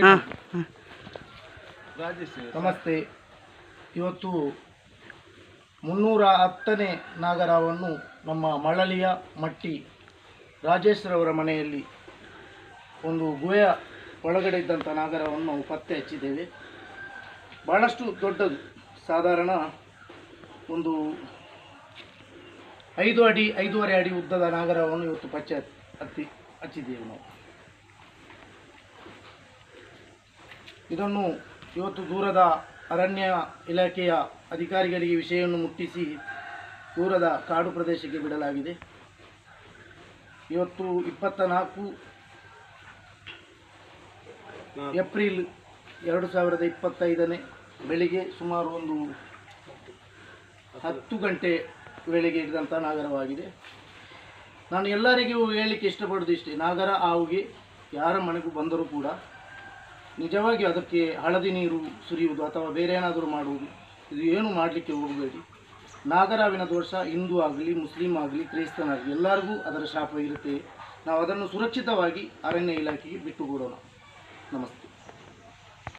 ಹಾಂ ಹಾಂ. ನಮಸ್ತೆ. ಇವತ್ತು 310ನೇ ನಾಗರವನ್ನು ನಮ್ಮ ಮಳಲಿಯ ಮಟ್ಟಿ ರಾಜೇಶ್ವರವರ ಮನೆಯಲ್ಲಿ ಒಂದು ಗುಹೆಯ ಒಳಗಡೆ ಇದ್ದಂಥ ನಾಗರವನ್ನು ನಾವು ಪತ್ತೆ ಹಚ್ಚಿದ್ದೇವೆ. ಭಾಳಷ್ಟು ದೊಡ್ಡದು, ಸಾಧಾರಣ ಒಂದು 5 ಅಡಿ 5.5 ಅಡಿ ಉದ್ದದ ನಾಗರವನ್ನು ಇವತ್ತು ಪತ್ತೆ ಹಚ್ಚಿದ್ದೇವೆ ನಾವು. ಇದನ್ನು ಇವತ್ತು ದೂರದ ಅರಣ್ಯ ಇಲಾಖೆಯ ಅಧಿಕಾರಿಗಳಿಗೆ ವಿಷಯವನ್ನು ಮುಟ್ಟಿಸಿ ದೂರದ ಕಾಡು ಪ್ರದೇಶಕ್ಕೆ ಬಿಡಲಾಗಿದೆ. ಇವತ್ತು 24 ಏಪ್ರಿಲ್ 2025 ಬೆಳಿಗ್ಗೆ ಸುಮಾರು ಒಂದು 10 ಗಂಟೆ ವೇಳೆಗೆ ಹಿಡಿದಂಥ ನಾಗರವಾಗಿದೆ. ನಾನು ಎಲ್ಲರಿಗೂ ಹೇಳಲಿಕ್ಕೆ ಇಷ್ಟಪಡೋದು ಇಷ್ಟೇ, ನಾಗರ ಹಾವಿಗೆ ಯಾರ ಮನೆಗೂ ಬಂದರೂ ಕೂಡ ನಿಜವಾಗಿ ಅದಕ್ಕೆ ಹಳದಿ ನೀರು ಸುರಿಯುವುದು ಅಥವಾ ಬೇರೆ ಏನಾದರೂ ಮಾಡುವುದು, ಇದು ಏನು ಮಾಡಲಿಕ್ಕೆ ಹೋಗಬೇಡಿ. ನಾಗರಾವಿನ ದೋಷ ಹಿಂದೂ ಆಗಲಿ, ಮುಸ್ಲಿಂ ಆಗಲಿ, ಕ್ರೈಸ್ತನಾಗಲಿ ಎಲ್ಲರಿಗೂ ಅದರ ಶಾಪ ಇರುತ್ತೆ. ನಾವು ಅದನ್ನು ಸುರಕ್ಷಿತವಾಗಿ ಅರಣ್ಯ ಇಲಾಖೆಗೆ ಬಿಟ್ಟುಕೊಡೋಣ. ನಮಸ್ತೆ.